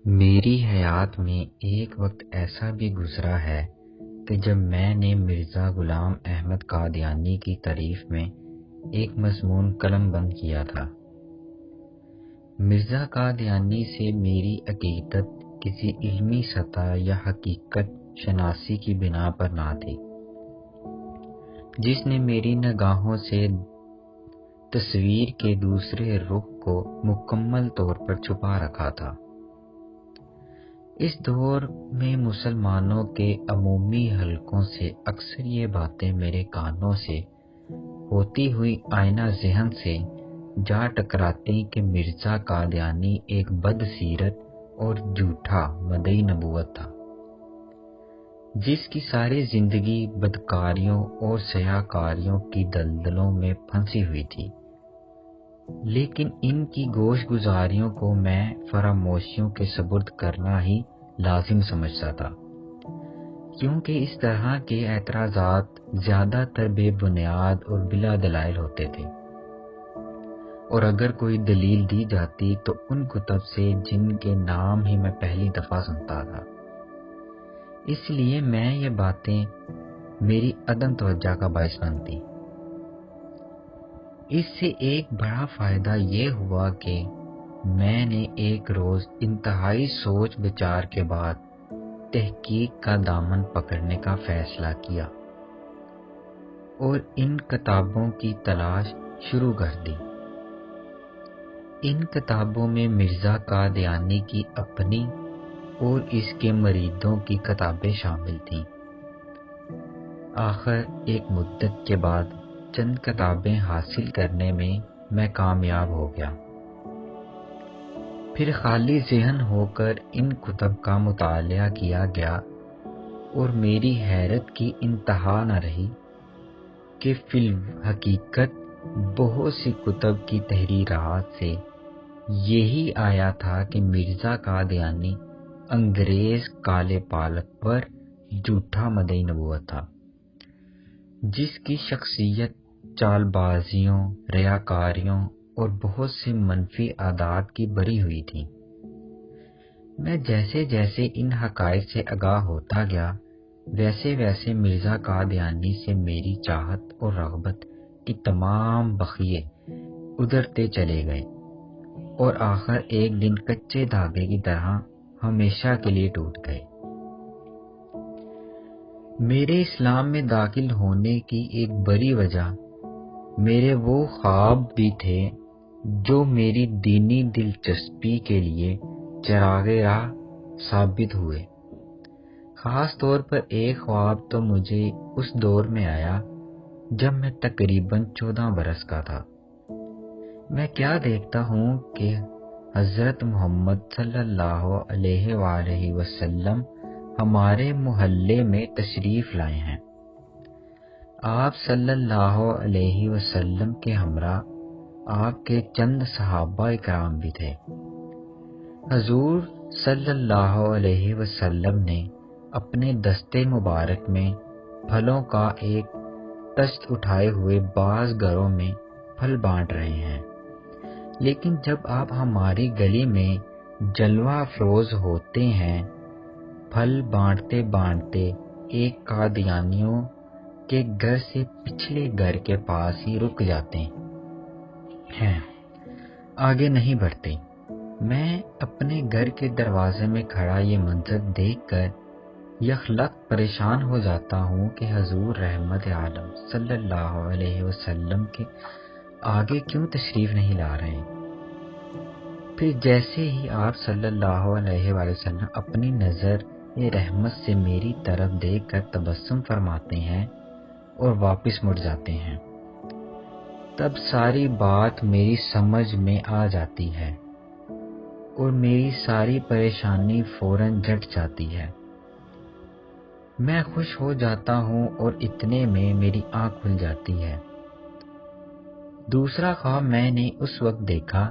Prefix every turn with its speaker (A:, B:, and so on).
A: میری حیات میں ایک وقت ایسا بھی گزرا ہے کہ جب میں نے مرزا غلام احمد قادیانی کی تعریف میں ایک مضمون قلم بند کیا تھا۔ مرزا قادیانی سے میری عقیدت کسی علمی سطح یا حقیقت شناسی کی بنا پر نہ تھی، جس نے میری نگاہوں سے تصویر کے دوسرے رخ کو مکمل طور پر چھپا رکھا تھا۔ اس دور میں مسلمانوں کے عمومی حلقوں سے اکثر یہ باتیں میرے کانوں سے ہوتی ہوئی آئینہ ذہن سے جا ٹکراتی کہ مرزا قادیانی ایک بد سیرت اور جھوٹا مدعی نبوت تھا، جس کی ساری زندگی بدکاریوں اور سیاہکاریوں کی دلدلوں میں پھنسی ہوئی تھی، لیکن ان کی گوش گزاریوں کو میں فراموشیوں کے سپرد کرنا ہی لازم سمجھتا تھا، کیونکہ اس طرح کے اعتراضات زیادہ تر بے بنیاد اور بلا دلائل ہوتے تھے، اور اگر کوئی دلیل دی جاتی تو ان کتب سے جن کے نام ہی میں پہلی دفعہ سنتا تھا۔ اس لیے میں یہ باتیں میری عدم توجہ کا باعث بنتی۔ اس سے ایک بڑا فائدہ یہ ہوا کہ میں نے ایک روز انتہائی سوچ بچار کے بعد تحقیق کا دامن پکڑنے کا فیصلہ کیا اور ان کتابوں کی تلاش شروع کر دی۔ ان کتابوں میں مرزا قادیانی کی اپنی اور اس کے مریدوں کی کتابیں شامل تھیں۔ آخر ایک مدت کے بعد چند کتابیں حاصل کرنے میں میں کامیاب ہو گیا۔ پھر خالی ذہن ہو کر ان کتب کا مطالعہ کیا گیا اور میری حیرت کی انتہا نہ رہی کہ فی الحقیقت بہت سی کتب کی تحریرات سے یہی آیا تھا کہ مرزا قادیانی انگریز کالے پالک پر جھوٹا مدعی نبوت تھا، جس کی شخصیت چال بازیوں، ریاکاریوں اور بہت سے منفی عادات کی بری ہوئی تھی۔ میں جیسے جیسے ان حقائق سے آگاہ ہوتا گیا، ویسے ویسے مرزا قادیانی سے میری چاہت اور رغبت کی تمام بخیے ادھرتے چلے گئے اور آخر ایک دن کچے دھاگے کی طرح ہمیشہ کے لیے ٹوٹ گئے۔ میرے اسلام میں داخل ہونے کی ایک بڑی وجہ میرے وہ خواب بھی تھے جو میری دینی دلچسپی کے لیے چراغ راہ ثابت ہوئے۔ خاص طور پر ایک خواب تو مجھے اس دور میں آیا جب میں تقریباً 14 برس کا تھا۔ میں کیا دیکھتا ہوں کہ حضرت محمد صلی اللہ علیہ وآلہ وسلم ہمارے محلے میں تشریف لائے ہیں۔ آپ صلی اللہ علیہ وسلم کے ہمراہ آپ کے چند صحابہ کرام بھی تھے۔ حضور صلی اللہ علیہ وسلم نے اپنے دستے مبارک میں پھلوں کا ایک تشت اٹھائے ہوئے بعض گھروں میں پھل بانٹ رہے ہیں، لیکن جب آپ ہماری گلی میں جلوہ افروز ہوتے ہیں، پھل بانٹتے بانٹتے ایک قادیانیوں کے گھر سے پچھلے گھر کے پاس ہی رک جاتے ہیں، آگے نہیں بڑھتے۔ میں اپنے گھر کے دروازے میں کھڑا یہ منظر دیکھ کر یخلق پریشان ہو جاتا ہوں کہ حضور رحمت عالم صلی اللہ علیہ وسلم کے آگے کیوں تشریف نہیں لا رہے۔ پھر جیسے ہی آپ صلی اللہ علیہ وآلہ وسلم اپنی نظر رحمت سے میری طرف دیکھ کر تبسم فرماتے ہیں اور واپس مڑ جاتے ہیں، تب ساری بات میری سمجھ میں آ جاتی ہے اور میری ساری پریشانی فوراً جھٹ جاتی ہے۔ میں خوش ہو جاتا ہوں اور اتنے میں میری آنکھ کھل جاتی ہے۔ دوسرا خواب میں نے اس وقت دیکھا